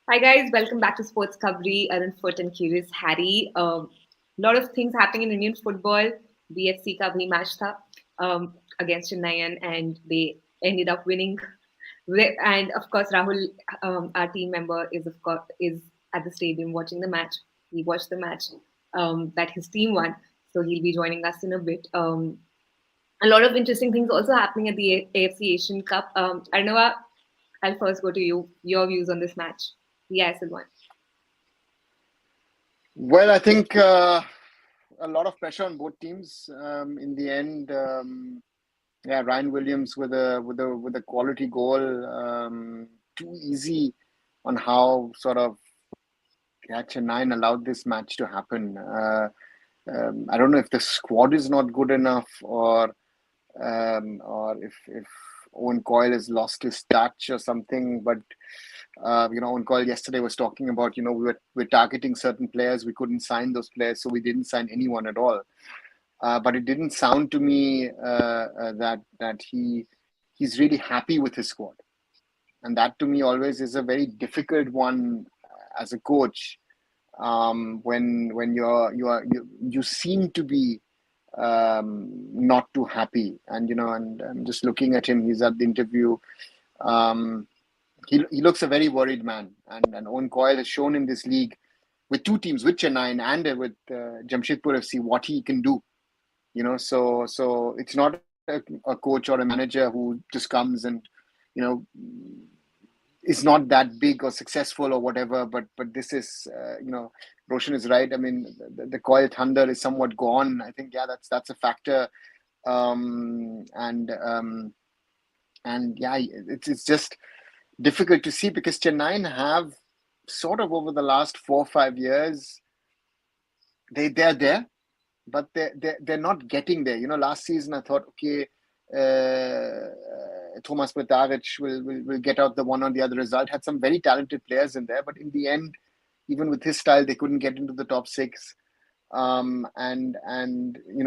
Hi guys, welcome back to Sports Covery. Arun Foot and Curious Harry. Lot of things happening in Indian football. BFC का भी match था against Chennaiyin, and they ended up winning. And of course, Rahul, our team member, is at the stadium watching the match. He watched the match that his team won, so he'll be joining us in a bit. A lot of interesting things also happening at the AFC Asian Cup. Arnava, I'll first go to you. Your views on this match. Yes, one. Well, I think a lot of pressure on both teams. In the end, Ryan Williams with a quality goal. Too easy on how sort of Chennai allowed this match to happen. I don't know if the squad is not good enough, or if Owen Coyle has lost his touch or something. But Owen Coyle yesterday was talking about we're targeting certain players. We couldn't sign those players, so we didn't sign anyone at all. But it didn't sound to me that he's really happy with his squad, and that to me always is a very difficult one as a coach. When you seem to be not too happy, and I'm just looking at him. He's at the interview. He looks a very worried man, and Owen Coyle has shown in this league with two teams, with Chennai and with Jamshedpur FC, what he can do. So it's not a coach or a manager who just comes and is not that big or successful or whatever. But this is Roshan is right. I mean, the Coyle Thunder is somewhat gone. I think that's a factor. And yeah, it's just difficult to see, because Chennai have sort of over the last 4 or 5 years, they're there, but they're not getting there. Last season I thought, okay, Thomas Petaric will get out the one or the other result. Had some very talented players in there, but in the end, even with his style, they couldn't get into the top 6. And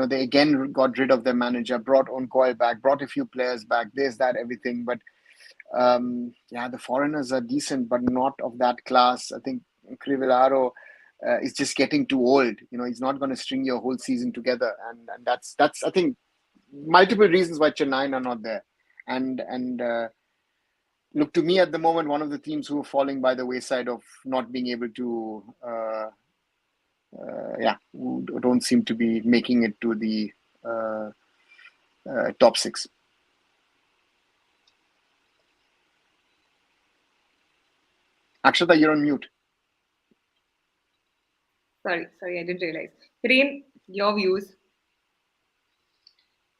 they again got rid of their manager, brought Owen Coyle back, brought a few players back. There's that everything, but the foreigners are decent, but not of that class. I think Crivellaro is just getting too old. He's not going to string your whole season together, and that's I think multiple reasons why Chennai are not there. And look, to me at the moment, one of the teams who are falling by the wayside of not being able to who don't seem to be making it to the top 6. Akshata, you're on mute. Sorry, I didn't realize. Hiren, your views.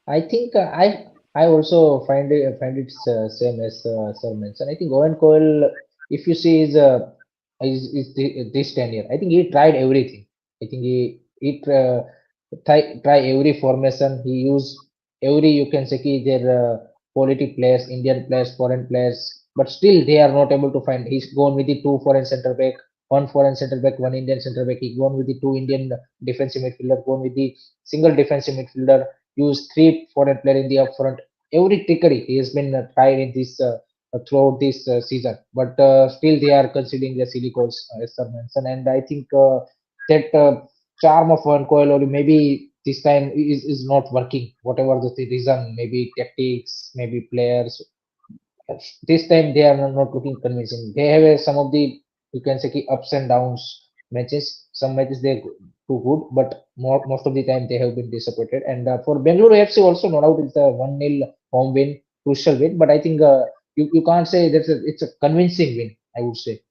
I think I also find it same as Sir mentioned. I think Owen Coyle, if you see, is this tenure. I think he tried everything. I think he try every formation. He used every, you can say, their quality players, Indian players, foreign players, but still they are not able to find. He's gone with the 2 foreign centre back, 1 foreign centre back, 1 Indian centre back. He gone with the 2 Indian defensive midfielder, gone with the single defensive midfielder, use 3 foreign player in the upfront. Every trickery he has been tried in this throughout this season, but still they are conceding the silly goals, as Sir mentioned. And I think that charm of one coil, or maybe this time is not working. Whatever the reason, maybe tactics, maybe players. This time they are not looking convincing. They have some of the, you can say, ups and downs matches. Some matches they too good, but most of the time they have been disappointed. And for Bengaluru FC also, no doubt it's a 1-0 home win, crucial win. But I think you can't say that it's a convincing win. I would say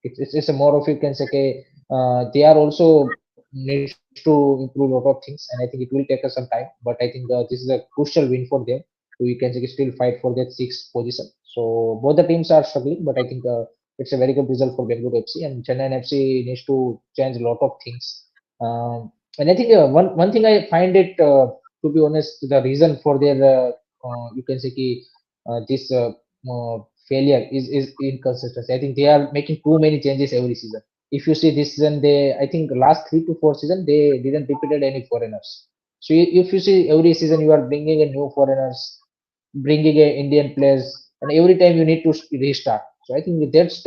it's a more of, you can say, they are also needs to improve a lot of things, and I think it will take us some time. But I think this is a crucial win for them. We can say still fight for that 6th position. So both the teams are struggling, but I think it's a very good result for Bengaluru FC, and Chennai FC needs to change a lot of things. And I think one thing I find it, to be honest, the reason for their you can say this failure is inconsistency. I think they are making too many changes every season. If you see this season, I think last 3 to 4 season they didn't repeated any foreigners. So if you see every season you are bringing a new foreigners, bringing a Indian players, and every time you need to restart. So I think takes,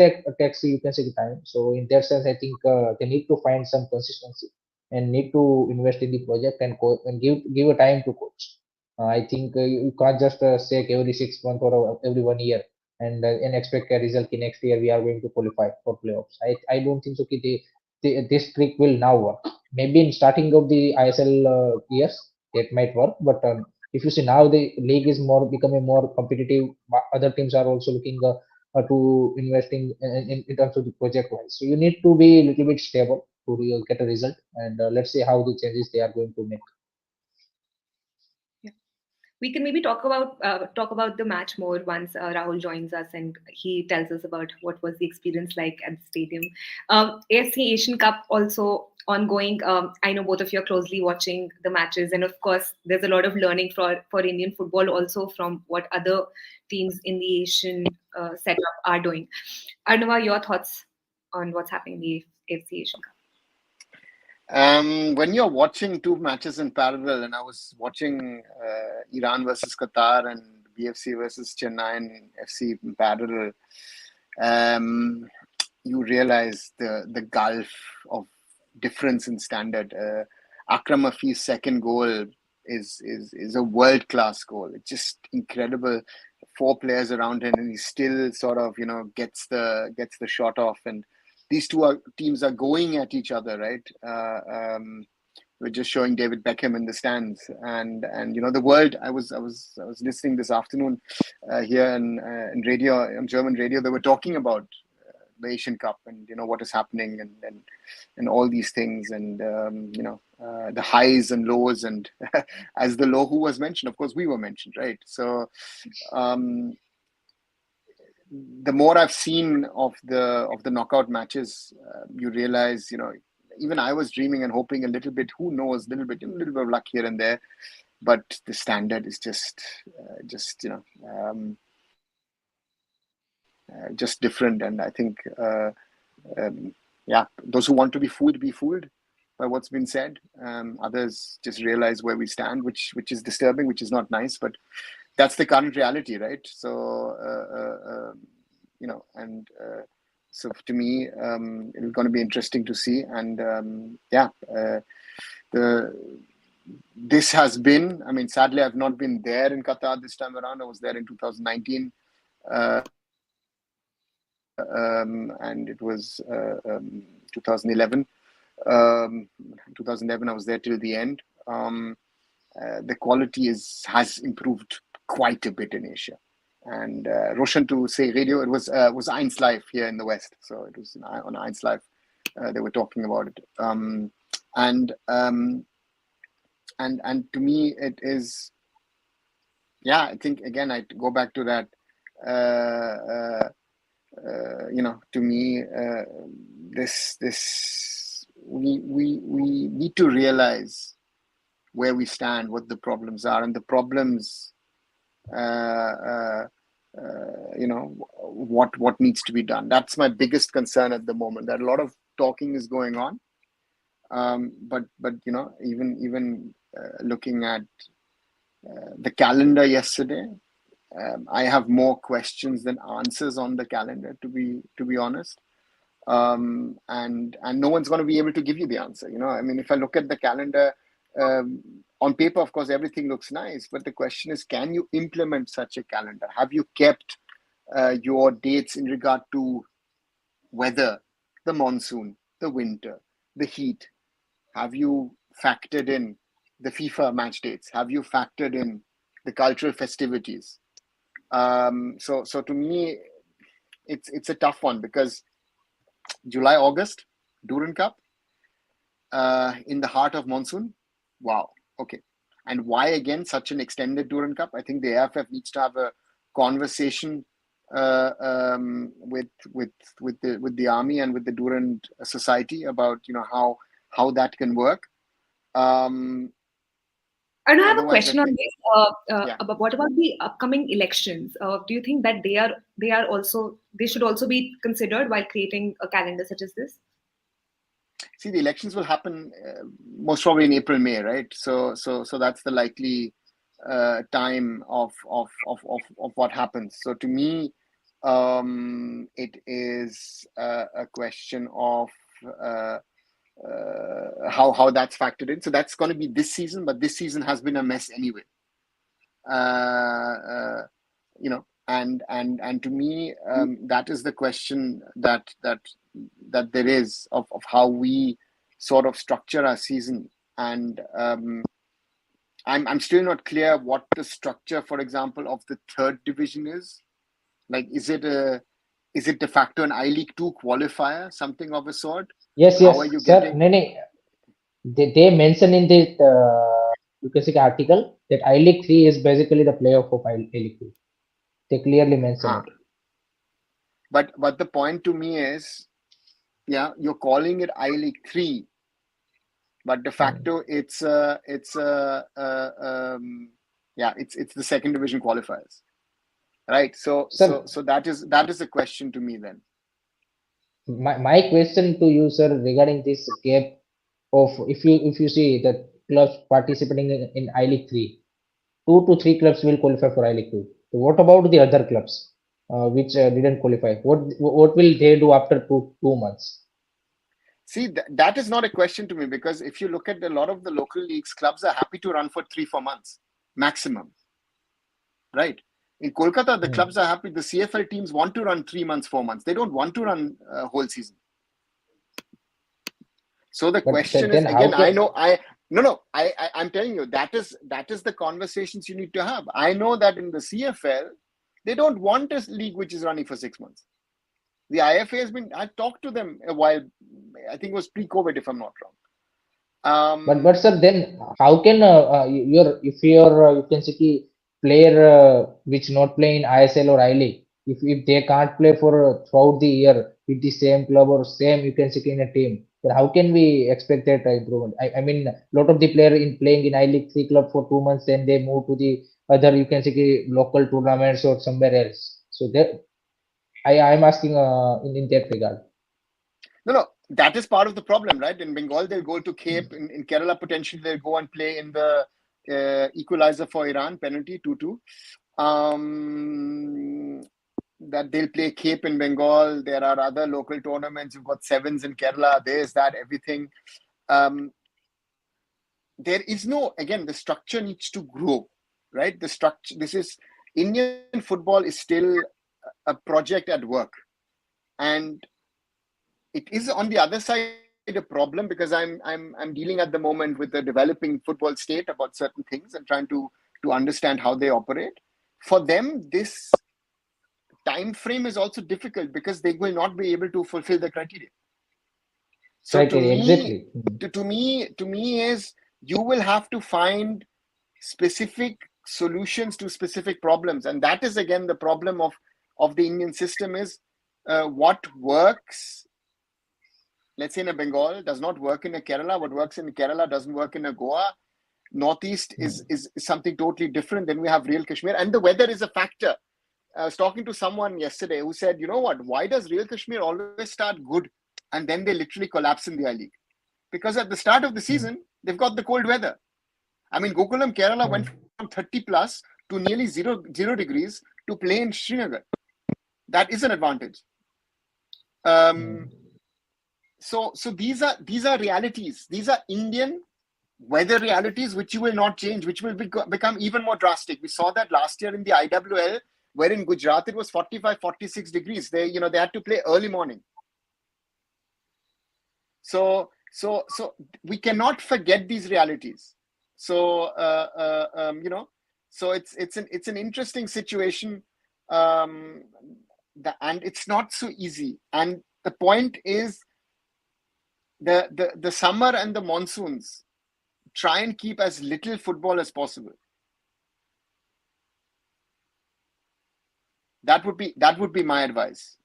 you can say, time. So in that sense, I think they need to find some consistency and need to invest in the project and and give a time to coach. I think you can't just say every 6 months or every 1 year and expect a result next year we are going to qualify for playoffs. I don't think so. This trick will now work. Maybe in starting of the ISL years that might work, but if you see now the league is more becoming more competitive. Other teams are also looking to investing in terms of the project wise. So you need to be a little bit stable to get a result, and let's see how the changes they are going to make. We can maybe talk about the match more once Rahul joins us and he tells us about what was the experience like at the stadium. AFC Asian Cup also ongoing. I know both of you are closely watching the matches, and of course, there's a lot of learning for Indian football also from what other teams in the Asian setup are doing. Arnava, your thoughts on what's happening in the AFC Asian Cup? When you're watching two matches in parallel, and I was watching Iran versus Qatar and BFC versus Chennaiyin FC in parallel, you realize the gulf of difference in standard. Akram Afi's second goal is a world class goal. It's just incredible. 4 players around him, and he still sort of gets the shot off. And these teams are going at each other, right? We're just showing David Beckham in the stands, and the world. I was listening this afternoon here in radio, on German radio. They were talking about the Asian Cup and what is happening and all these things, and the highs and lows, and as the low who was mentioned, of course we were mentioned, right? So the more I've seen of the knockout matches, you realize, even I was dreaming and hoping a little bit. Who knows, a little bit of luck here and there, but the standard is just different. And I think, those who want to be fooled by what's been said. Others just realize where we stand, which is disturbing, which is not nice, but that's the current reality, right? So, so to me, it's going to be interesting to see. And this has been, I mean, sadly, I've not been there in Qatar this time around. I was there in 2019. And it was 2011. 2011, I was there till the end. The quality has improved quite a bit in Asia. And Roshan, to say radio, it was 1 Live here in the West. So it was on 1 Live. They were talking about it. And to me, it is, I think, again, I go back to that, to me, we need to realize where we stand, what the problems are, and the problems, what needs to be done. That's my biggest concern at the moment. That a lot of talking is going on, but even looking at the calendar yesterday, I have more questions than answers on the calendar, to be honest. And no one's going to be able to give you the answer. I mean, if I look at the calendar, on paper, of course, everything looks nice, but the question is, can you implement such a calendar? Have you kept your dates in regard to weather, the monsoon, the winter, the heat? Have you factored in the FIFA match dates? Have you factored in the cultural festivities? So to me, it's a tough one, because July, August, Durand Cup, in the heart of monsoon. Wow. Okay. And why again such an extended Durand Cup? I think the AFF needs to have a conversation with the army and with the Durand Society about how that can work. And I have a question on this. About what about the upcoming elections? Do you think that they should also be considered while creating a calendar such as this? See, the elections will happen most probably in April, May, right? So that's the likely time of what happens. So to me, It is a question of how that's factored in. So that's going to be this season, but this season has been a mess anyway. And to me, that is the question that there is of how we sort of structure our season. And I'm still not clear what the structure, for example, of the third division is. Like, is it de facto an I-League 2 qualifier, something of a sort? Yes, How are yes, you sir. getting? They mention in the you can say article that I League 3 is basically the playoff of I League 2. They clearly mention Huh. it. But the point to me is, yeah, you're calling it I-League 3, but de facto it's the second division qualifiers, right? So Sir, that is a question to me then. my question to you, sir, regarding this gap of if you see that clubs participating in I League 3, 2 to 3 clubs will qualify for I League 2. So what about the other clubs which didn't qualify? What will they do after two months? See, that is not a question to me, because if you look at a lot of the local leagues, clubs are happy to run for 3-4 months maximum, right? In Kolkata, the clubs are happy. The CFL teams want to run 3 months, 4 months. They don't want to run a whole season. So the But question is, then how again, can I'm telling you, that is the conversations you need to have. I know that in the CFL, they don't want a league which is running for 6 months. The IFA has been, I talked to them a while, I think it was pre-COVID, if I'm not wrong. but sir, then how can your if your you can say ki player which not play in ISL or I League, if they can't play for throughout the year with the same club or same you can say ki in a team, then how can we expect that improvement? I mean, lot of the player in playing in I League 3 club for 2 months, then they move to the other you can say ki local tournaments or somewhere else. So that I'm asking in that regard. No, that is part of the problem, right? In Bengal, they'll go to Cape. In Kerala, potentially, they'll go and play in the equalizer for Iran, penalty 2-2. That they'll play Cape in Bengal. There are other local tournaments. You've got sevens in Kerala. There's that, everything. There is no, again, the structure needs to grow, right? The structure, Indian football is still a project at work. And it is on the other side a problem, because I'm dealing at the moment with a developing football state about certain things and trying to understand how they operate. For them, this time frame is also difficult because they will not be able to fulfill the criteria. So to Criteria, me, exactly. is you will have to find specific solutions to specific problems, and that is again the problem of the Indian system is what works, let's say in a Bengal, does not work in a Kerala. What works in Kerala doesn't work in a Goa. Northeast is something totally different. Then we have real Kashmir, and the weather is a factor. I was talking to someone yesterday who said, you know what, why does real Kashmir always start good and then they literally collapse in the I-League? Because at the start of the season, they've got the cold weather. I mean, Gokulam, Kerala went from 30 plus to nearly zero degrees to play in Srinagar. That is an advantage. So these are realities. These are Indian weather realities which you will not change, which will become even more drastic. We saw that last year in the IWL, where in Gujarat it was 45, 46 degrees. They had to play early morning. So we cannot forget these realities. So so it's an interesting situation, and it's not so easy. And the point is, the summer and the monsoons, try and keep as little football as possible. That would be my advice.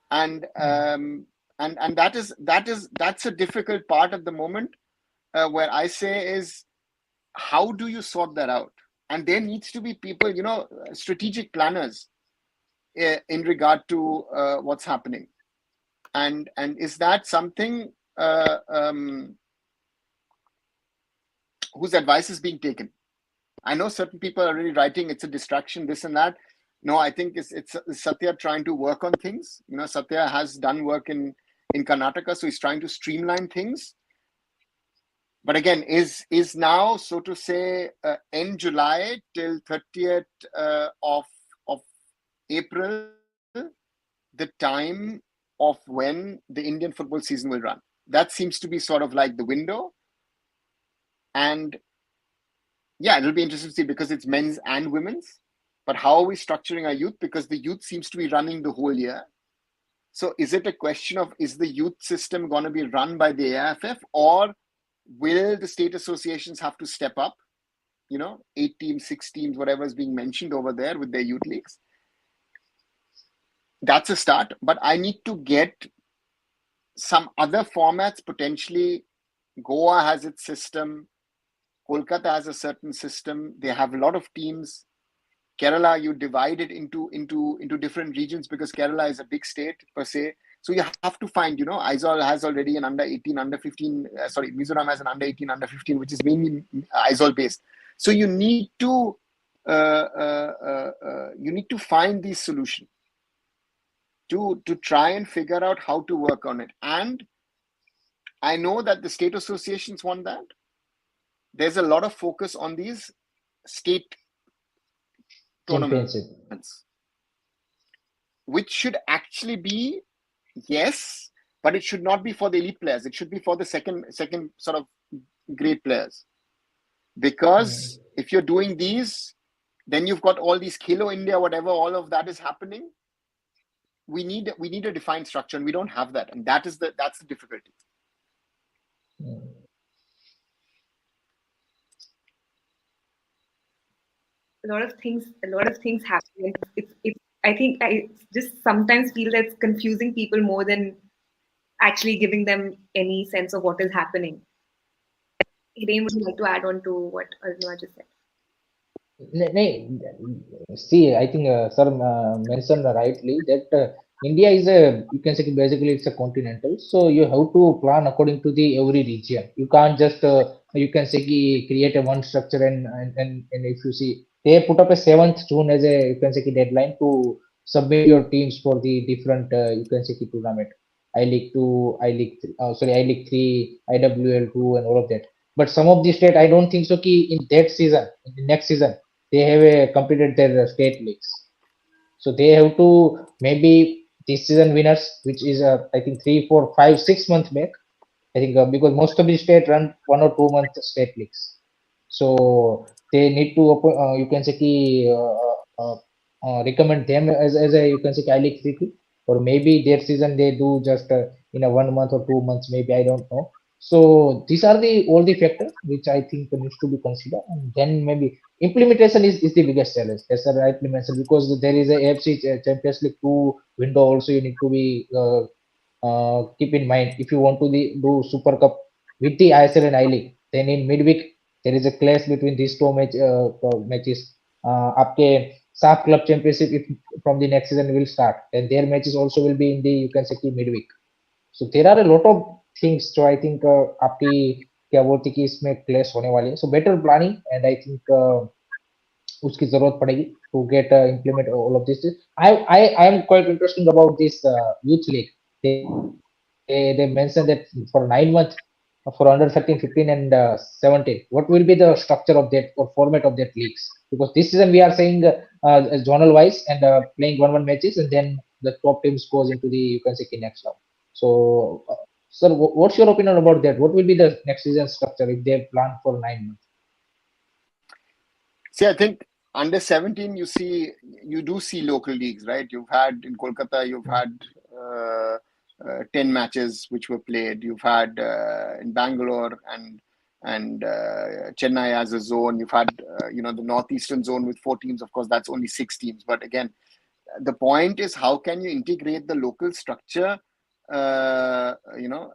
And that's a difficult part at the moment, where I say is, how do you sort that out? And there needs to be people, strategic planners in regard to what's happening. And is that something whose advice is being taken? I know certain people are already writing it's a distraction, this and that. No, I think it's Satya trying to work on things. Satya has done work in Karnataka, so he's trying to streamline things. But again, is now, so to say, end July till 30th of April the time of when the Indian football season will run? That seems to be sort of like the window. And yeah, it'll be interesting to see, because it's men's and women's. But how are we structuring our youth? Because the youth seems to be running the whole year. So is it a question of, is the youth system going to be run by the AIFF, or will the state associations have to step up? 8 teams, 6 teams, whatever is being mentioned over there with their youth leagues. That's a start. But I need to get some other formats potentially. Goa has its system. Kolkata has a certain system. They have a lot of teams. Kerala, you divide it into different regions, because Kerala is a big state per se. So you have to find, Aizawl has already an under 18, under 15. Mizoram has an under 18, under 15, which is mainly Aizawl based. So you need to find these solutions to try and figure out how to work on it. And I know that the state associations want that. There's a lot of focus on these state tournaments, which should actually be, yes, but it should not be for the elite players. It should be for the second sort of grade players. Because if you're doing these, then you've got all these Khelo India, whatever, all of that is happening. We need a defined structure, and we don't have that, and that's the difficulty. A lot of things happen. I think I just sometimes feel that it's confusing people more than actually giving them any sense of what is happening. Hiren, would you like to add on to what Aruna just said? See, I think sir mentioned rightly that India is you can say basically it's a continental, so you have to plan according to the every region. You can't just you can say create a one structure, and if you see, they put up a 7th June as a, you can say, deadline to submit your teams for the different you can say tournament. I League 2, I League 3, I League 3, IWL 2, and all of that. But some of the state, I don't think so. In that season, in the next season, they have completed their state leagues, so they have to maybe this season winners, which is I think 3, 4, 5, 6 months back. I think because most of the state run 1 or 2 month state leagues, so they need to you can say recommend them as a, you can say, I League 3, or maybe their season they do just in a 1 month or 2 months, maybe, I don't know. So these are all the factors which I think needs to be considered, and then maybe implementation is the biggest challenge. That's what I rightly mentioned, because there is a AFC Champions League 2 window also. You need to be keep in mind, if you want to do Super Cup with the ISL and I League, then in midweek there is a clash between these two matches. Aapke SAF Club Championship, if from the next season will start, and their matches also will be in the, you can say, midweek. So there are a lot of things. So I think आपकी क्या बोलते कि इसमें clash होने वाली है. So better planning, and I think उसकी जरूरत पड़ेगी to get implement all of this. I am quite interesting about this youth league. They mentioned that for 9 months for under 13, 15, and 17, what will be the structure of that or format of that leagues? Because this season we are saying zonal wise and playing 1-1 matches, and then the top teams goes into the, you can say, next round. So, sir, what's your opinion about that? What will be the next season structure if they plan for 9 months? See, I think under 17, you do see local leagues, right? You've had in Kolkata, you've had 10 matches which were played. You've had in Bangalore and Chennai as a zone. You've had the northeastern zone with 4 teams. Of course, that's only 6 teams. But again, the point is, how can you integrate the local structure into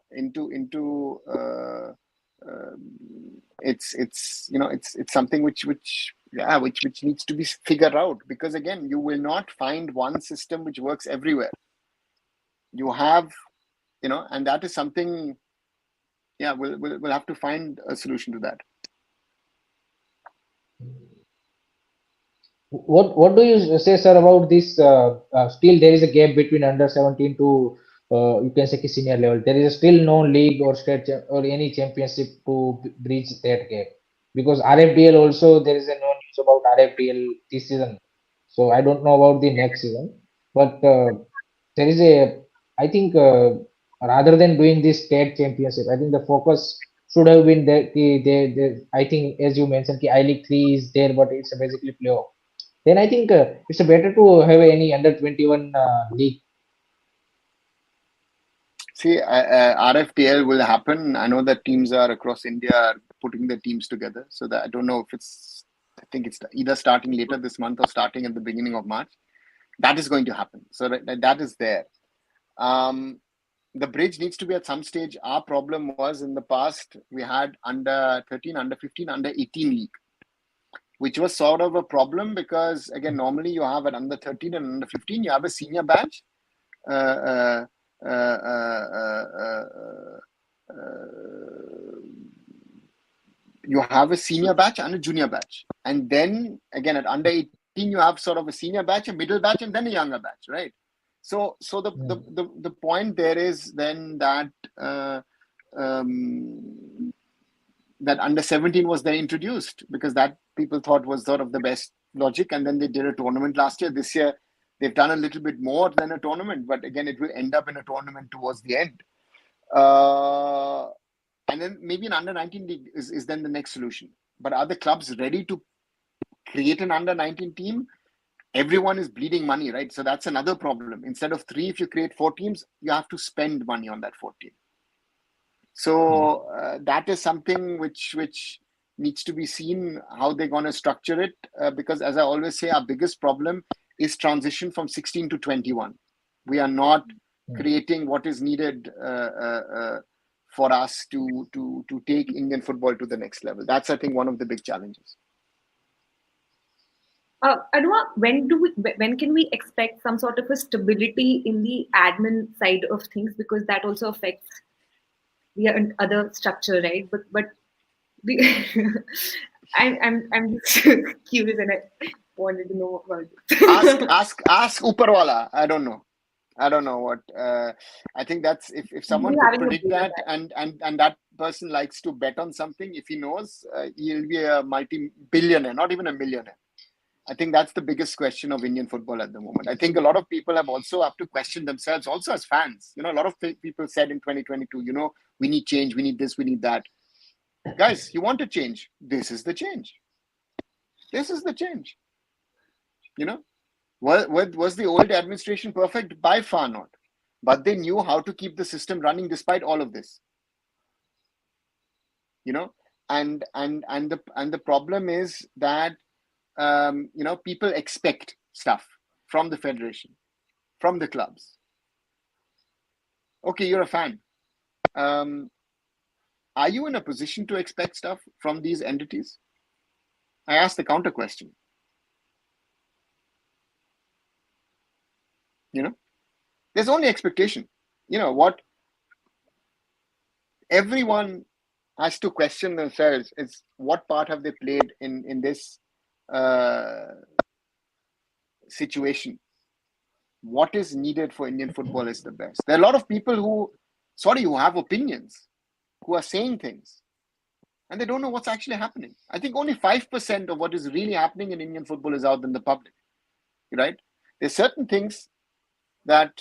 it's something which needs to be figured out, because again, you will not find one system which works everywhere. You have, and that is something, we'll have to find a solution to that. What do you say, sir, about this? Still, there is a gap between under 17 to you can say senior level. There is still no league or or any championship to bridge that gap. Because RFDL also there is a no news about RFDL this season. So I don't know about the next season. But there is a I think rather than doing this state championship, I think the focus should have been I think as you mentioned, I League 3 is there, but it's basically playoff. Then I think it's better to have any under 21 league. See, RFTL will happen. I know that teams are across India are putting their teams together. So that I don't know if I think it's either starting later this month or starting at the beginning of March. That is going to happen. So that is there. The bridge needs to be at some stage. Our problem was in the past, we had under 13, under 15, under 18 league, which was sort of a problem because, again, normally you have at under 13 and under 15, you have a senior batch. You have a senior batch and a junior batch. And then, again, at under 18, you have sort of a senior batch, a middle batch, and then a younger batch, right? So the point there is then that that under 17 was then introduced because that people thought was sort of the best logic, and then they did a tournament last year. This year they've done a little bit more than a tournament, but again it will end up in a tournament towards the end. And then maybe an under 19 league is then the next solution. But are the clubs ready to create an under 19 team? Everyone is bleeding money, right? So that's another problem. Instead of 3, if you create 4 teams, you have to spend money on that 4 team. So that is something which needs to be seen how they're going to structure it. Because as I always say, our biggest problem is transition from 16 to 21. We are not creating what is needed for us to take Indian football to the next level. That's, I think, one of the big challenges. Anua, when can we expect some sort of a stability in the admin side of things, because that also affects the other structure, right? But the I'm just curious and I wanted to know about it. ask Uparwala. I don't know what. I think that's if someone You could having a predict view on that, and that person likes to bet on something. If he knows, he'll be a multi-billionaire, not even a millionaire. I think that's the biggest question of Indian football at the moment. I think a lot of people have to question themselves, also as fans. A lot of people said in 2022, we need change, we need this, we need that. Guys, you want to change? This is the change. This is the change. Was the old administration perfect? By far not. But they knew how to keep the system running despite all of this. And the problem is that people expect stuff from the federation, from the clubs. Okay, you're a fan. Are you in a position to expect stuff from these entities? I ask the counter question. There's only expectation. What everyone has to question themselves is what part have they played in this situation. What is needed for Indian football is the best. There are a lot of people who have opinions, who are saying things, and they don't know what's actually happening. I think only 5% of what is really happening in Indian football is out in the public, right? There's certain things that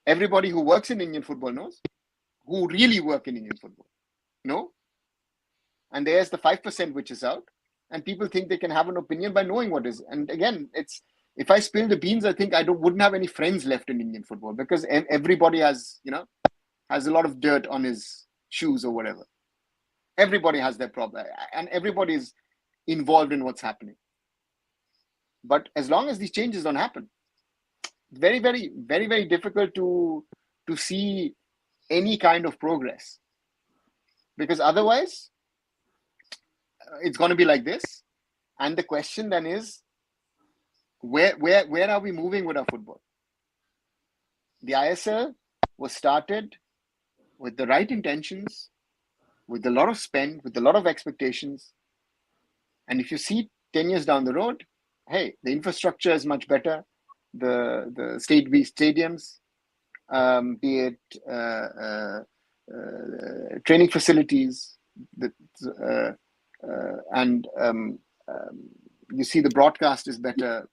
everybody who works in Indian football knows, who really work in Indian football know, and there's the 5% which is out, and people think they can have an opinion by knowing what is. And again, if I spill the beans, I think I wouldn't have any friends left in Indian football, because everybody has a lot of dirt on his shoes or whatever. Everybody has their problem, and everybody is involved in what's happening. But as long as these changes don't happen, very, very, very, very difficult to see any kind of progress, because otherwise it's going to be like this. And the question then is, where are we moving with our football? The ISL was started with the right intentions, with a lot of spend, with a lot of expectations. And if you see 10 years down the road, hey, the infrastructure is much better. The stadiums, be it training facilities, and you see the broadcast is better.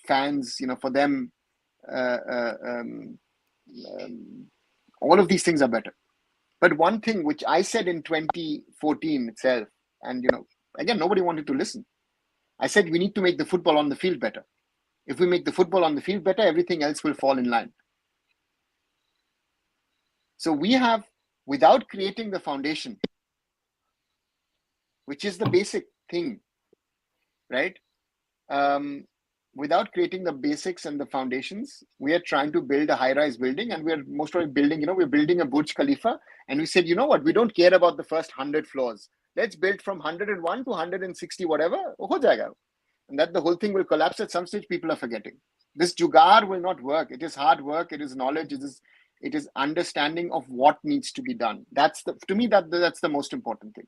Fans, for them, all of these things are better. But one thing which I said in 2014 itself, and again, nobody wanted to listen. I said we need to make the football on the field better. If we make the football on the field better, everything else will fall in line. So we have, without creating the foundation, which is the basic thing, right? Without creating the basics and the foundations, we are trying to build a high-rise building, and we're most probably building, we're building a Burj Khalifa, and we said, you know what, we don't care about the first 100 floors. Let's build from 101 to 160, whatever, ho jayega. And that the whole thing will collapse at some stage. People are forgetting. This jugaad will not work. It is hard work. It is knowledge. It is understanding of what needs to be done. To me, that's the most important thing.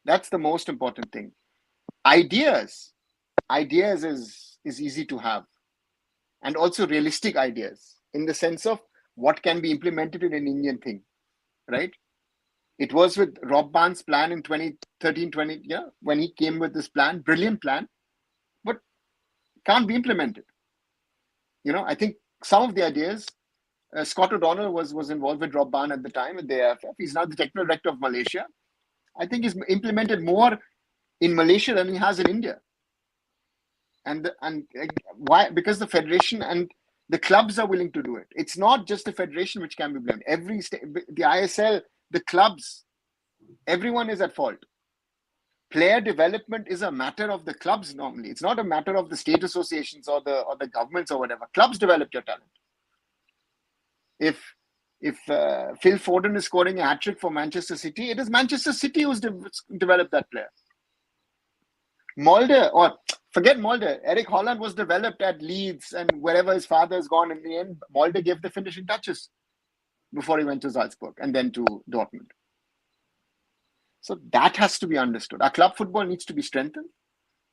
That's the most important thing. Ideas is easy to have, and also realistic ideas in the sense of what can be implemented in an Indian thing, right? It was with Rob Barnes' plan in 2013, when he came with this plan, brilliant plan, but can't be implemented. I think some of the ideas, Scott O'Donnell was involved with Rob Barnes at the time at the AFF. He's now the technical director of Malaysia. I think he's implemented more in Malaysia than he has in India. And why? Because the federation and the clubs are willing to do it. It's not just the federation which can be blamed. The ISL, the clubs, everyone is at fault. Player development is a matter of the clubs normally. It's not a matter of the state associations or the governments or whatever. Clubs develop your talent. If Phil Foden is scoring a hat-trick for Manchester City, it is Manchester City who's developed that player. Forget Mulder. Eric Holland was developed at Leeds and wherever his father's gone. In the end, Mulder gave the finishing touches before he went to Salzburg and then to Dortmund. So that has to be understood. Our club football needs to be strengthened,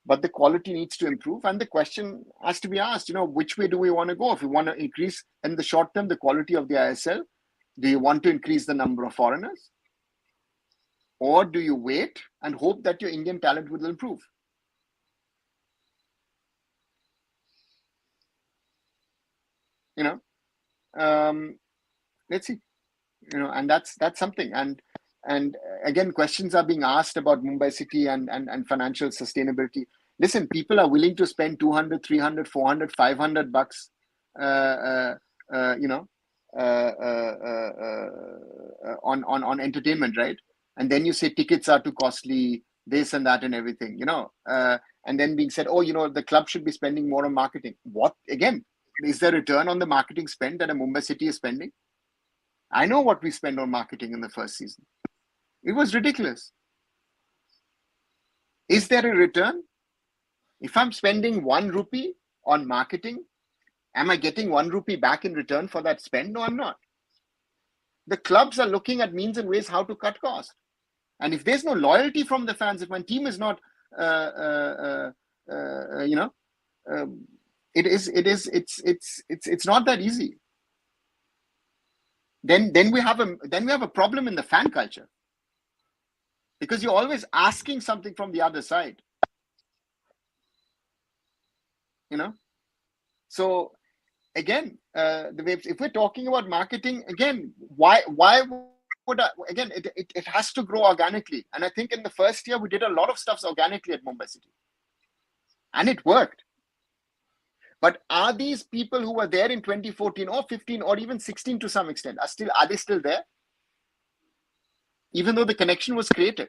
but the quality needs to improve. And the question has to be asked, which way do we want to go? If we want to increase in the short term the quality of the ISL, do you want to increase the number of foreigners? Or do you wait and hope that your Indian talent will improve? Let's see, and that's something. And again, questions are being asked about Mumbai City and financial sustainability. Listen, people are willing to spend 200, 300, 400, 500 bucks, on entertainment, right? And then you say tickets are too costly, this and that and everything, and then being said, the club should be spending more on marketing. What, again, is there a return on the marketing spend that a Mumbai City is spending? I know what we spend on marketing in the first season. It was ridiculous. Is there a return? If I'm spending 1 rupee on marketing, am I getting 1 rupee back in return for that spend? No, I'm not. The clubs are looking at means and ways how to cut costs. And if there's no loyalty from the fans, if my team is not, it's not that easy. Then we have a problem in the fan culture, because you're always asking something from the other side. So again, if we're talking about marketing, again, why would I, again, it has to grow organically. And I think in the first year we did a lot of stuff organically at Mumbai City, and it worked. But are these people who were there in 2014 or 15 or even 16 to some extent, are they still there? Even though the connection was created.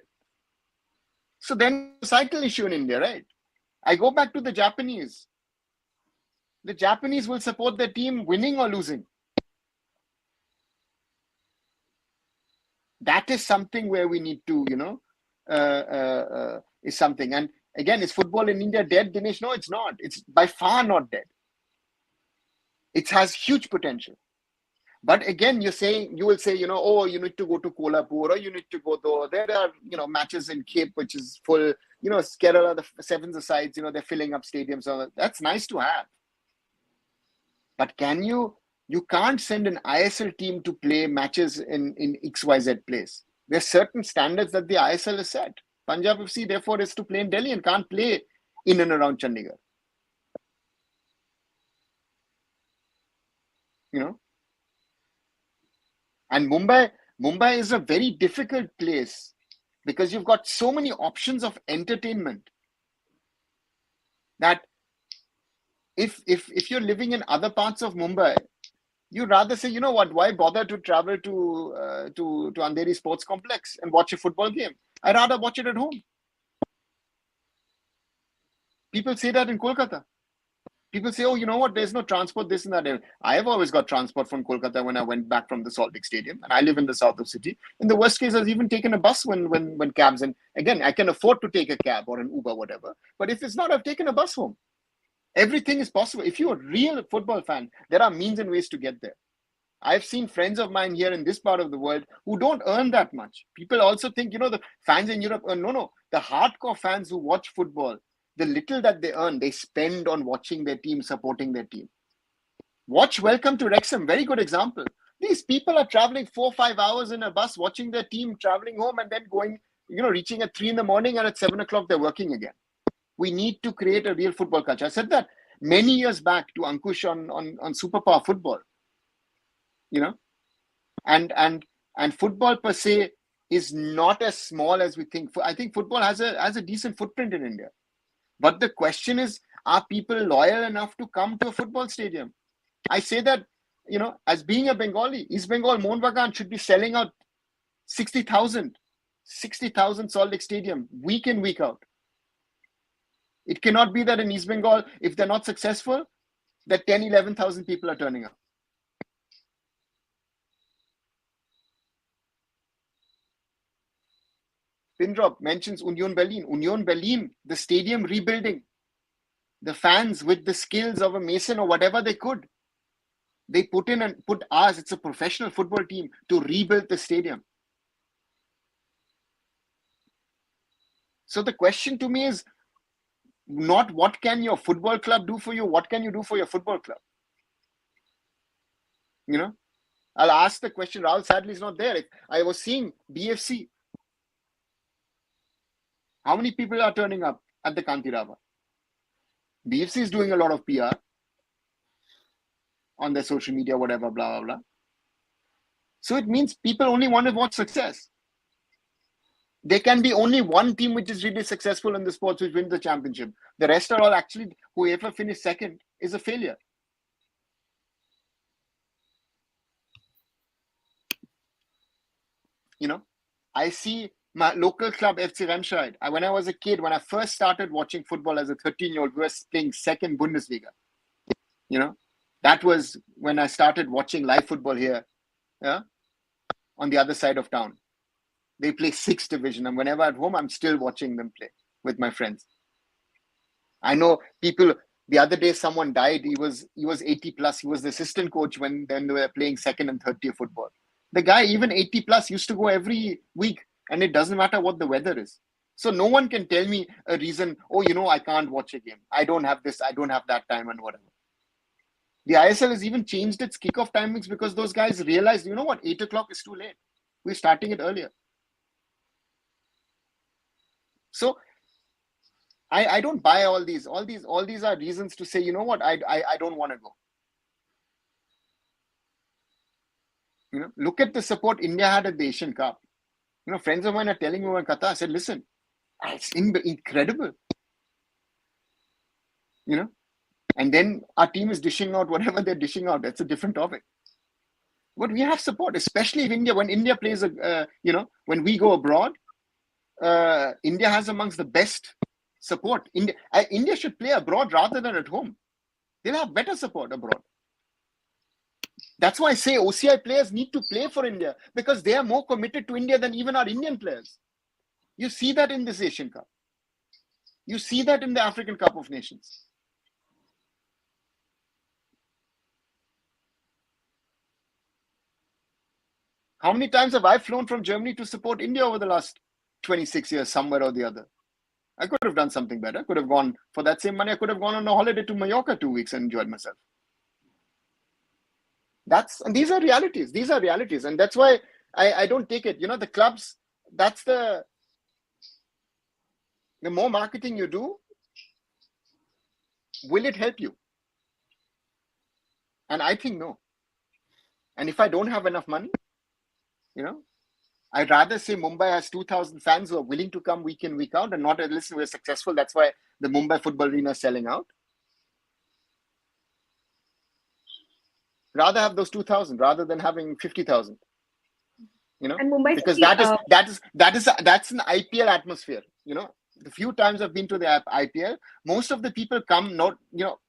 So then societal issue in India, right? I go back to the Japanese. The Japanese will support their team winning or losing. That is something where we need to, is something. And again, is football in India dead, Dinesh? No, it's not. It's by far not dead. It has huge potential. But again, you will say, you need to go to Kolhapur, or you need to go there are, matches in Cape, which is full, Kerala, the sevens-a-sides, they're filling up stadiums. So that's nice to have. But you can't send an ISL team to play matches in XYZ place. There are certain standards that the ISL has set. Punjab FC, therefore, is to play in Delhi and can't play in and around Chandigarh. And Mumbai is a very difficult place because you've got so many options of entertainment that if you're living in other parts of Mumbai, you'd rather say, you know what, why bother to travel to Andheri Sports Complex and watch a football game? I'd rather watch it at home. People say that in Kolkata. People say, oh, you know what, there's no transport, this and that. I have always got transport from Kolkata when I went back from the Salt Lake Stadium, and I live in the south of city. In the worst case, I've even taken a bus when cabs, and again, I can afford to take a cab or an Uber, whatever. But if it's not, I've taken a bus home. Everything is possible. If you're a real football fan, there are means and ways to get there. I've seen friends of mine here in this part of the world who don't earn that much. People also think, the fans in Europe earn. No. The hardcore fans who watch football, the little that they earn, they spend on watching their team, supporting their team. Watch Welcome to Wrexham, very good example. These people are traveling 4 or 5 hours in a bus, watching their team, traveling home, and then going, reaching at 3 a.m, and at 7 o'clock, they're working again. We need to create a real football culture. I said that many years back to Ankush on Superpower Football. And football per se is not as small as we think. I think football has a decent footprint in India. But the question is, are people loyal enough to come to a football stadium? I say that, as being a Bengali, East Bengal, Mohun Bagan should be selling out 60,000 Salt Lake Stadium, week in, week out. It cannot be that in East Bengal, if they're not successful, that 10, 11,000 people are turning up. Pindrop mentions Union Berlin. Union Berlin, the stadium rebuilding. The fans with the skills of a Mason or whatever they could. They put ours, it's a professional football team, to rebuild the stadium. So the question to me is not what can your football club do for you, what can you do for your football club? I'll ask the question. Rahul sadly is not there. I was seeing BFC. How many people are turning up at the Kantirava? BFC is doing a lot of PR on their social media, whatever, blah, blah, blah. So it means people only want to watch success. There can be only one team which is really successful in the sports which wins the championship. The rest are all actually, whoever finished second is a failure. I see my local club, FC Remscheid. When I was a kid, when I first started watching football as a 13-year-old, we were playing second Bundesliga. That was when I started watching live football here, on the other side of town. They play 6th division, and whenever at home, I'm still watching them play with my friends. I know people. The other day, someone died. He was 80 plus. He was the assistant coach when they were playing second and third tier football. The guy, even 80 plus, used to go every week, and it doesn't matter what the weather is. So no one can tell me a reason, I can't watch a game. I don't have this, I don't have that time, and whatever. The ISL has even changed its kickoff timings because those guys realized, 8 o'clock is too late. We're starting it earlier. So I don't buy all these. All these are reasons to say, I don't want to go. Look at the support India had at the Asian Cup. Friends of mine are telling me about Qatar. I said, listen, it's incredible. And then our team is dishing out whatever they're dishing out. That's a different topic. But we have support, especially if when India plays, when we go abroad, India has amongst the best support. India should play abroad rather than at home. They'll have better support abroad. That's why I say OCI players need to play for India because they are more committed to India than even our Indian players. You see that in this Asian Cup. You see that in the African Cup of Nations. How many times have I flown from Germany to support India over the last 26 years, somewhere or the other? I could have done something better. I could have gone for that same money. I could have gone on a holiday to Mallorca 2 weeks and enjoyed myself. And these are realities. These are realities, and that's why I don't take it. The clubs. That's the more marketing you do, will it help you? And I think no. And if I don't have enough money, I'd rather say Mumbai has 2,000 fans who are willing to come week in, week out, and not, listen, we're successful. That's why the Mumbai football arena is selling out. Rather have those 2,000 rather than having 50,000. And Mumbai because City, that's an IPL atmosphere. The few times I've been to the IPL, most of the people come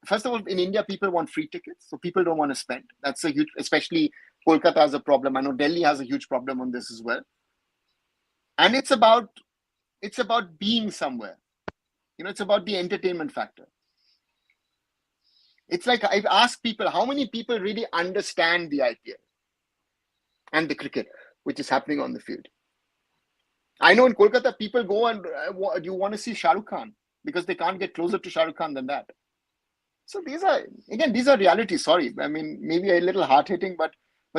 first of all, in India, people want free tickets, so people don't want to spend. That's a huge, especially Kolkata has a problem. I know Delhi has a huge problem on this as well. And it's about being somewhere. It's about the entertainment factor. It's like I've asked people, how many people really understand the IPL and the cricket, which is happening on the field? I know in Kolkata, people go and you want to see Shah Rukh Khan because they can't get closer to Shah Rukh Khan than that. So these are realities. Sorry, I mean, maybe a little hard-hitting, but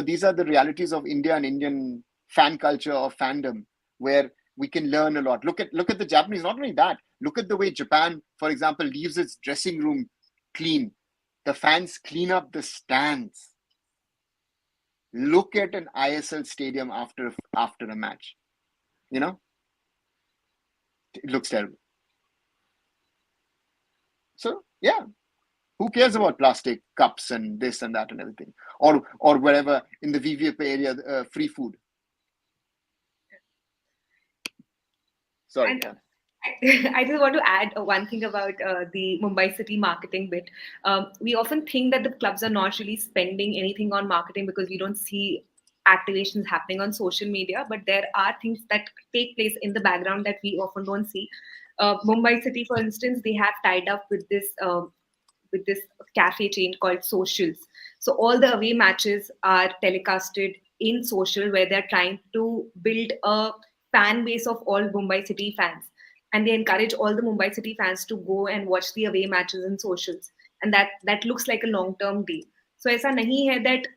these are the realities of India and Indian fan culture or fandom, where we can learn a lot. Look at the Japanese. Not only that, look at the way Japan, for example, leaves its dressing room clean. The fans clean up the stands. Look at an ISL stadium after a match. It looks terrible. So yeah, who cares about plastic cups and this and that and everything, or wherever in the VVIP area, free food. Sorry. And I just want to add one thing about the Mumbai City marketing bit. We often think that the clubs are not really spending anything on marketing because we don't see activations happening on social media, but there are things that take place in the background that we often don't see. Mumbai City, for instance, they have tied up with this cafe chain called Socials. So all the away matches are telecasted in social, where they're trying to build a fan base of all Mumbai City fans. And they encourage all the Mumbai City fans to go and watch the away matches in socials. And that looks like a long-term deal. So ऐसा नहीं है that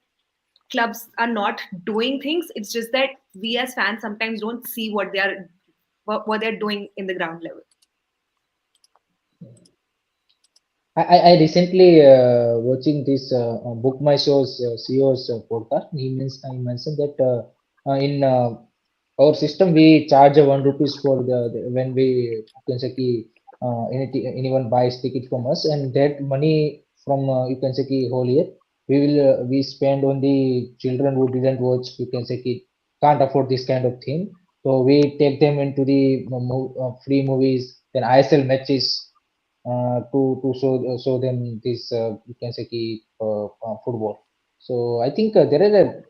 clubs are not doing things. It's just that we as fans sometimes don't see what they're doing in the ground level. I recently watching this Book My Show's CEO's podcast. He mentioned that in our system we charge ₹1 for the when we you can say anyone buys ticket from us, and that money from you can say whole year we spend on the children who didn't watch, you can say can't afford this kind of thing. So we take them into the free movies, then ISL matches. To show them this you can say football. So I think there is a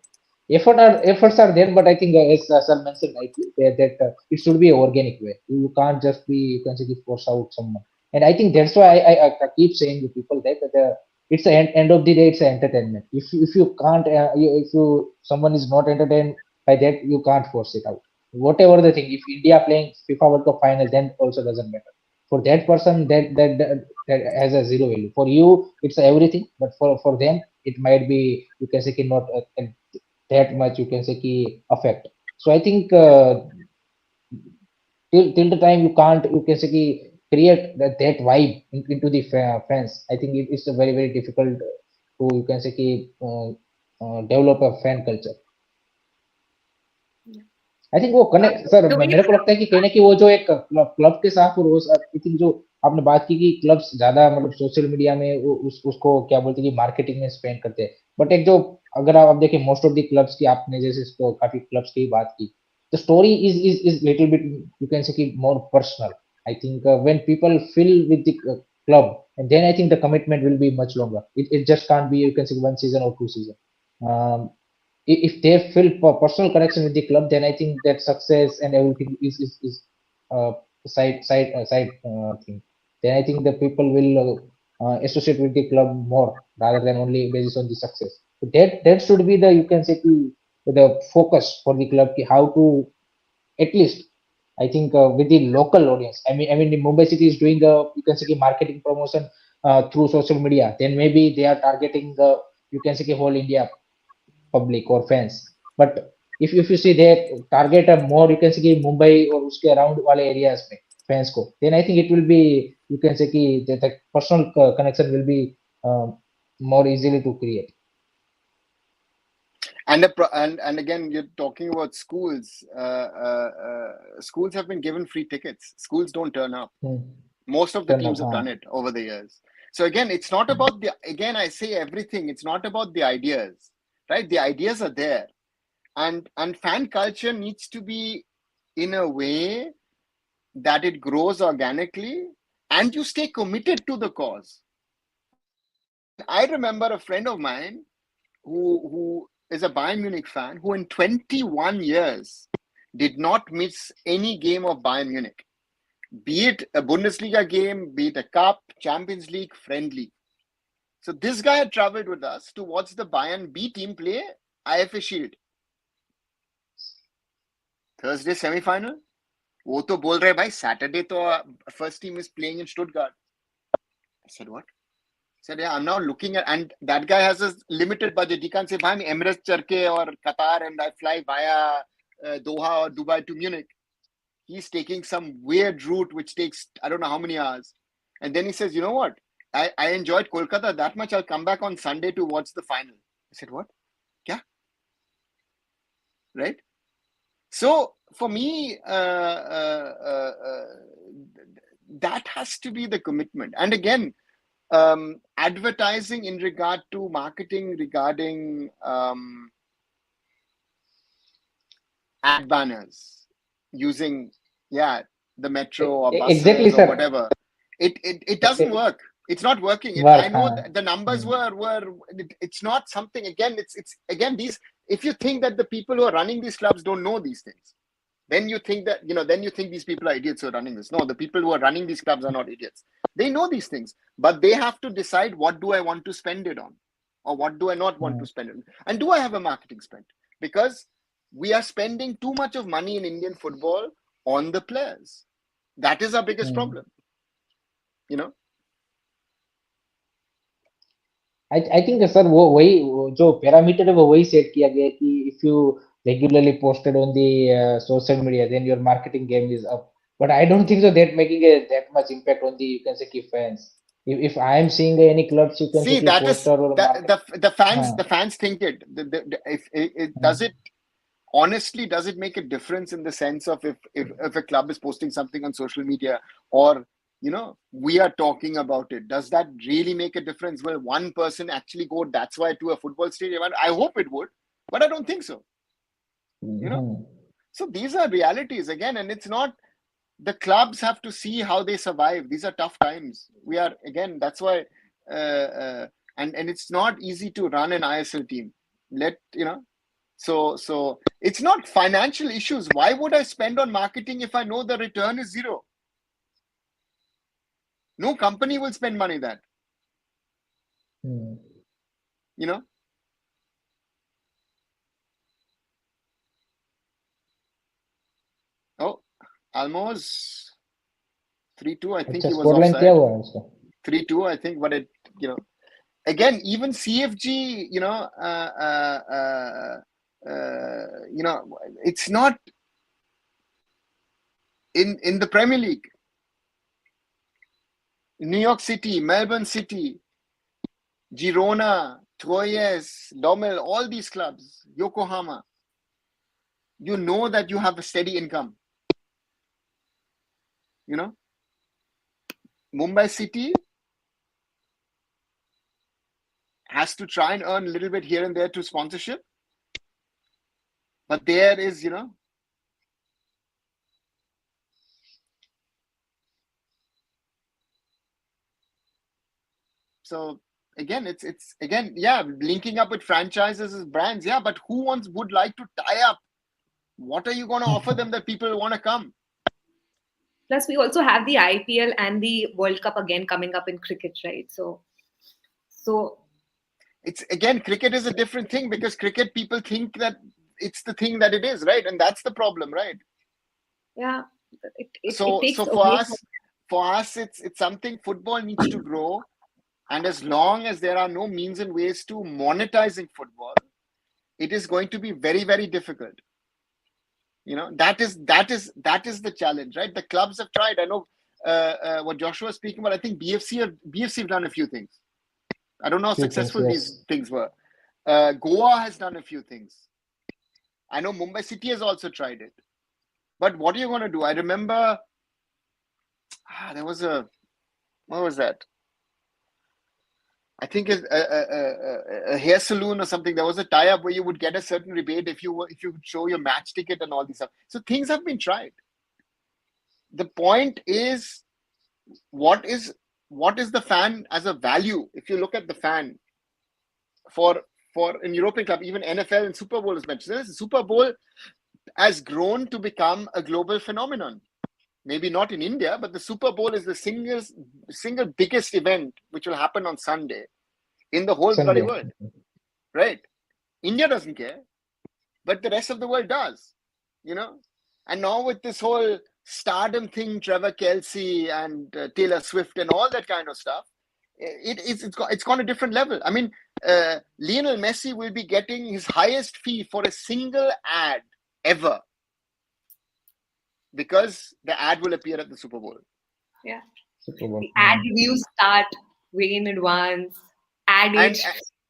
efforts are there, but I think as Sir mentioned rightly that it should be an organic way. You can't just be you can say force out someone, and I think that's why I keep saying to people that it's the end of the day, it's an entertainment. If you can't if you someone is not entertained by that, you can't force it out. Whatever the thing, if India playing FIFA World Cup final, then also doesn't matter. For that person, that has a zero value. For you, it's everything, but for them, it might be you can say not that much you can say affect. So I think till the time you can't you can say create that vibe into the fans, I think it's a very very difficult to you can say develop a fan culture. I think वो connect sir मेरे को लगता है कि कहीं ना कहीं वो जो एक क्लब के साथ रोज आई थिंक जो आपने बात की कि क्लब्स ज्यादा मतलब सोशल मीडिया में उसको क्या बोलते हैं कि मार्केटिंग में स्पेंड करते हैं, बट एक जो अगर आप देखें मोस्ट ऑफ द क्लब्स की आपने जैसे काफी क्लब्स की बात की, the story is little bit you can say कि more personal. I think when people feel with the club and then I think the commitment will be much longer. It just can't be you can say 1 season or 2 season. If they feel personal connection with the club, then I think that success and everything is side thing. Then I think the people will associate with the club more rather than only based on the success. So that should be the you can say the focus for the club, how to at least I think with the local audience. I mean, the Mumbai City is doing you can say marketing promotion through social media. Then maybe they are targeting you can say whole India public or fans. But if you see they target a more you can say Mumbai or uske around wale areas में fans को, then I think it will be you can say the personal connection will be more easily to create. And again, you're talking about schools. Schools have been given free tickets. Schools don't turn up. Most of the Turn teams up, have done it over the years. So again, it's not about again, I say everything. It's not about the ideas, right? The ideas are there, and fan culture needs to be in a way that it grows organically and you stay committed to the cause. I remember a friend of mine who is a Bayern Munich fan who in 21 years did not miss any game of Bayern Munich, be it a Bundesliga game, be it a cup, Champions League, friendly. So this guy had traveled with us to watch the Bayern B team play IFA Shield. Thursday semi-final. वो तो बोल रहे भाई Saturday तो first team is playing in Stuttgart. I said what? I said yeah, I'm now looking at, and that guy has a limited budget. He can't say bhai Emirates charke or Qatar and I fly via Doha or Dubai to Munich. He's taking some weird route which takes I don't know how many hours. And then he says, you know what? I enjoyed Kolkata that much. I'll come back on Sunday to watch the final. I said what? Kya? Right? So for me, that has to be the commitment. And again, advertising in regard to marketing regarding ad banners using the metro or buses Exactly, or sir. whatever. It doesn't work. It's not working. Work, I know the numbers were it's not something again. It's again these. If you think that the people who are running these clubs don't know these things, then you think that then you think these people are idiots who are running this. No, the people who are running these clubs are not idiots. They know these things, but they have to decide what do I want to spend it on, or what do I not want to spend it on, and do I have a marketing spend? Because we are spending too much of money in Indian football on the players. That is our biggest problem. I think sir वो वही जो parameter है वो वही set किया गया है कि if you regularly posted on the social media then your marketing game is up. But I don't think so that making that much impact on the you can say fans. If I am seeing any clubs you can see say that poster is or the fans think it. If it does it honestly, does it make a difference in the sense of if a club is posting something on social media or we are talking about it, does that really make a difference? Will one person actually go that's why to a football stadium? I hope it would, but I don't think so. So these are realities again, and it's not the clubs have to see how they survive. These are tough times. We are again, that's why and it's not easy to run an ISL team. So it's not financial issues. Why would I spend on marketing if I know the return is zero? No company will spend money that. Oh, almost 3-2. I think he was offside. 3-2, I think, but it, again, even CFG, it's not in the Premier League. New York City, Melbourne City, Girona, Troyes, Lommel, all these clubs, Yokohama, you know that you have a steady income. Mumbai City has to try and earn a little bit here and there to sponsorship. But there is, so again, it's again, linking up with franchises as brands, but who would like to tie up? What are you going to offer them that people want to come? Plus, we also have the IPL and the World Cup again coming up in cricket, right? So it's again, cricket is a different thing because cricket people think that it's the thing that it is, right? And that's the problem, right? Yeah. So takes so away for us, it's something football needs to grow, and as long as there are no means and ways to monetizing football, it is going to be very, very difficult. That is the challenge, right? The clubs have tried. I know what Joshua was speaking about. I think BFC have done a few things. I don't know how Few things, successful these yes. things were. Goa has done a few things. I know Mumbai City has also tried it. But what are you going to do? I remember there was what was that? I think a hair salon or something. There was a tie-up where you would get a certain rebate if you would show your match ticket and all these stuff. So things have been tried. The point is, what is the fan as a value? If you look at the fan for an European club, even NFL and Super Bowl is mentioned. The Super Bowl has grown to become a global phenomenon. Maybe not in India, but the Super Bowl is the single biggest event which will happen on Sunday in the whole bloody Sunday. world, right? India doesn't care, but the rest of the world does, And now with this whole stardom thing, Trevor Kelsey and Taylor Swift and all that kind of stuff, it's gone a different level. I mean, Lionel Messi will be getting his highest fee for a single ad ever because the ad will appear at the Super Bowl. Yeah. Super Bowl. The ad reviews start way in advance. Ad age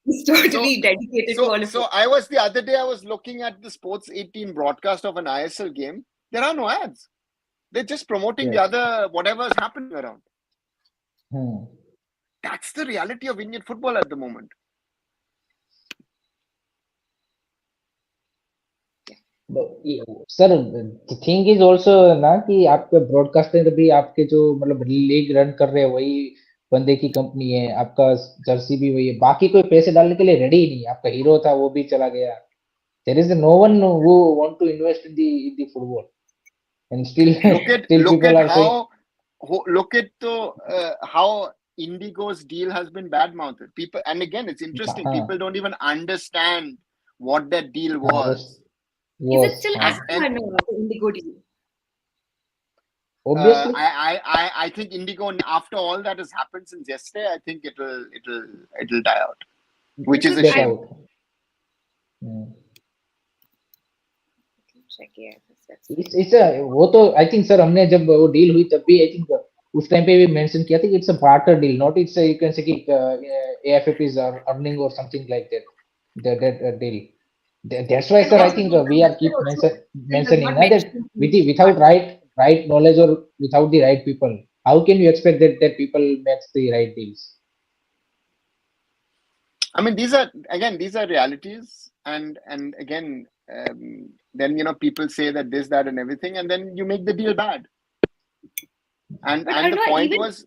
is totally dedicated to all of it. So I was the other day, I was looking at the Sports 18 broadcast of an ISL game. There are no ads. They're just promoting the other whatever is happening around. That's the reality of Indian football at the moment. Sir the thing is also ना कि आपके broadcaster भी आपके जो मतलब league run कर रहे हैं वही बंदे की कंपनी है, आपका जर्सी भी वही है, बाकी कोई पैसे डालने के लिए रेडी ही नहीं। आपका हीरो था वो भी चला गया। There is no one who want to invest in the football and still people are saying look at how Indigo's deal has been bad-mouthed. People, and again, it's interesting. People don't even understand what that deal was. Is it still active or no, the Indigo deal? Obviously, I think Indigo, after all that has happened since yesterday, I think it'll die out, which is a shame. वो तो I think sir हमने जब वो deal हुई तब भी I think उस time पे भी मेंशन किया था कि it's a barter deal, not it's you can say कि AFF is earning or something like that deal. That's why, sir, I think we are keep mentioning that without right knowledge or without the right people, how can you expect that people make the right deals? I mean, these are realities, and again, then people say that this, that, and everything, and then you make the deal bad. And the point was,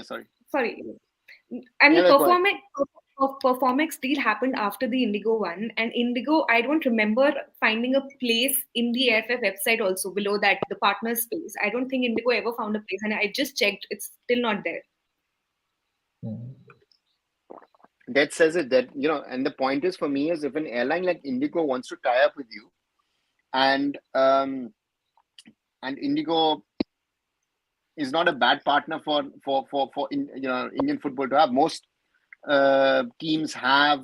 sorry. I mean, Performix deal happened after the Indigo one, and Indigo, I don't remember finding a place in the AFF website also below that, the partner space. I don't think Indigo ever found a place, and I just checked, it's still not there. That says it, that and the point is, for me, is if an airline like Indigo wants to tie up with you, and Indigo is not a bad partner for Indian football to have. Most teams have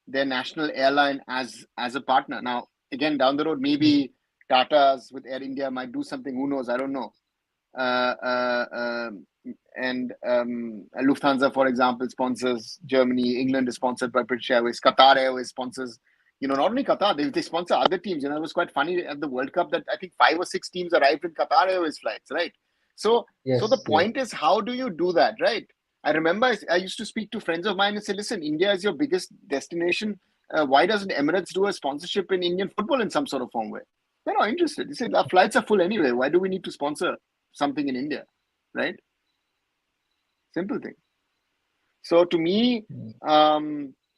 their national airline as a partner. Now, again, down the road, maybe Tata's with Air India might do something. Who knows? I don't know. And Lufthansa, for example, sponsors Germany. England is sponsored by British Airways. Qatar Airways sponsors, not only Qatar, they sponsor other teams. It was quite funny at the World Cup that I think 5 or 6 teams arrived in Qatar Airways flights, right? So the point is, how do you do that, right? I remember I used to speak to friends of mine and say, listen, India is your biggest destination. Why doesn't Emirates do a sponsorship in Indian football in some sort of form way? They're not interested. They say, our flights are full anyway. Why do we need to sponsor something in India, right? Simple thing. So to me,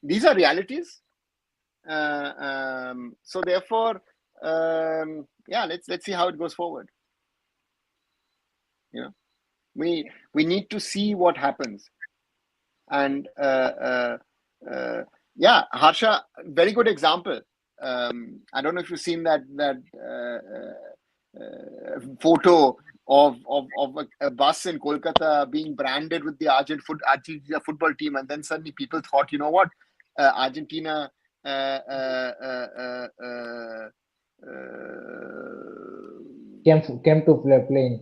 these are realities. So therefore, let's see how it goes forward. We need to see what happens. And Harsha, very good example. I don't know if you've seen that photo of a bus in Kolkata being branded with the Argentina football team, and then suddenly people thought, you know what, Argentina came to play.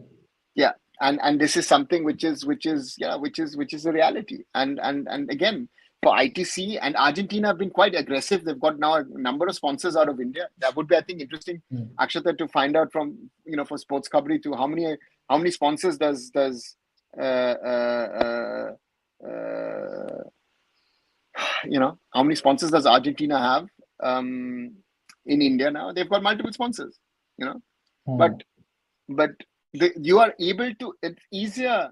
Yeah, and this is something which is a reality, and again, for ITC and Argentina have been quite aggressive. They've got now a number of sponsors out of India. That would be, I think, interesting, Akshata, to find out from, for Sports Kabri, to how many sponsors does how many sponsors does Argentina have in India now? They've got multiple sponsors, but you are able to. It's easier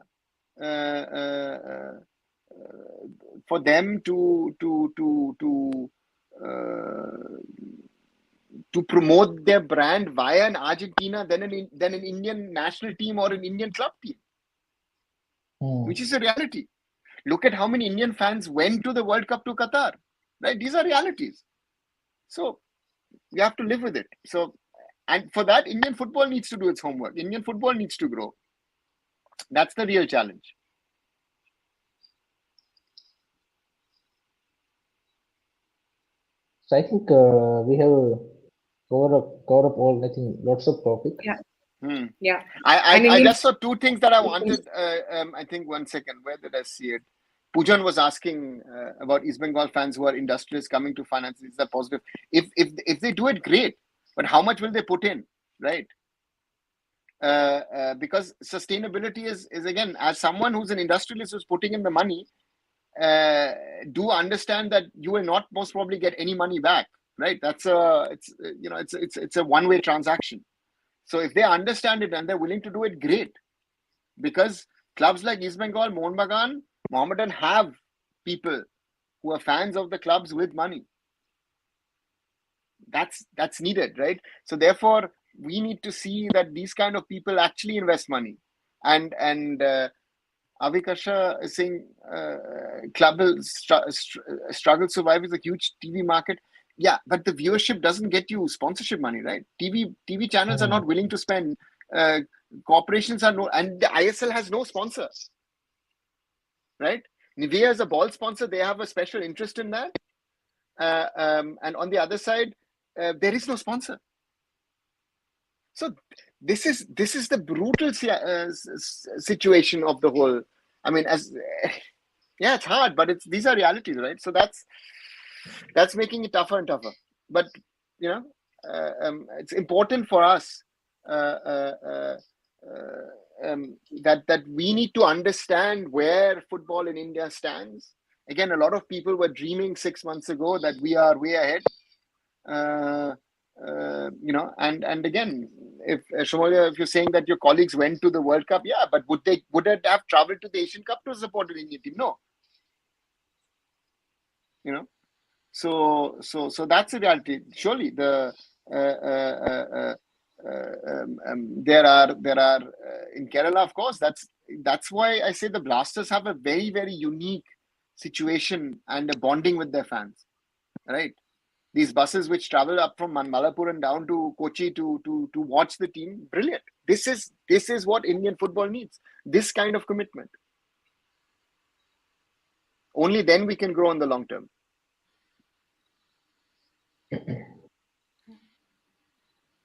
for them to promote their brand via an Argentina than an Indian national team or an Indian club team, which is a reality. Look at how many Indian fans went to the World Cup to Qatar, right? These are realities. So you have to live with it. So, and for that, Indian football needs to do its homework. Indian football needs to grow. That's the real challenge. So I think we have covered up all, I think, lots of topics. Yeah. Yeah. I just saw two things that I wanted. I think, one second, where did I see it? Pujan was asking about East Bengal fans who are industrialists coming to finance. Is that positive? If they do it, great. But how much will they put in, right? Because sustainability is again, as someone who's an industrialist who's putting in the money, do understand that you will not most probably get any money back, right? It's a one-way transaction. So if they understand it and they're willing to do it, great. Because clubs like East Bengal, Mohun Bagan, Mohammedan have people who are fans of the clubs with money. That's needed, right? So therefore, we need to see that these kind of people actually invest money. And Avikasha is saying club will struggle to survive with a huge TV market. Yeah, but the viewership doesn't get you sponsorship money, right? TV channels are not willing to spend. Corporations are and the ISL has no sponsor, right? Nivea is a ball sponsor. They have a special interest in that. And on the other side, there is no sponsor. So this is the brutal situation of the whole. I mean, it's hard, but these are realities, right? So that's making it tougher and tougher. But it's important for us that we need to understand where football in India stands. Again, a lot of people were dreaming 6 months ago that we are way ahead. And again, if Shomolia, if you're saying that your colleagues went to the World Cup, yeah, but would it have traveled to the Asian Cup to support an Indian team? No. So that's a reality. Surely there are in Kerala, of course. That's why I say the Blasters have a very, very unique situation and a bonding with their fans, right? These buses which travel up from Malapur and down to Kochi to watch the team, brilliant. This is what Indian football needs. This kind of commitment. Only then we can grow in the long term.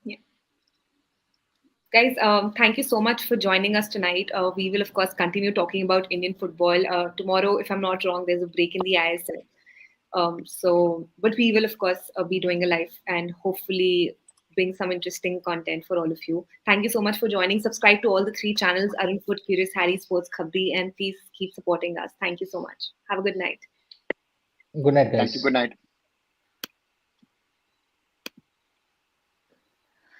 Yeah. Guys, thank you so much for joining us tonight. We will, of course, continue talking about Indian football. Tomorrow, if I'm not wrong, there's a break in the ISL. But we will, of course, be doing a live and hopefully bring some interesting content for all of you. Thank you so much for joining. Subscribe to all the 3 channels, Arun Foot, Curious Harry, Sports Khabri, and please keep supporting us. Thank you so much. Have a good night. Good night, guys. Thank you. Good night.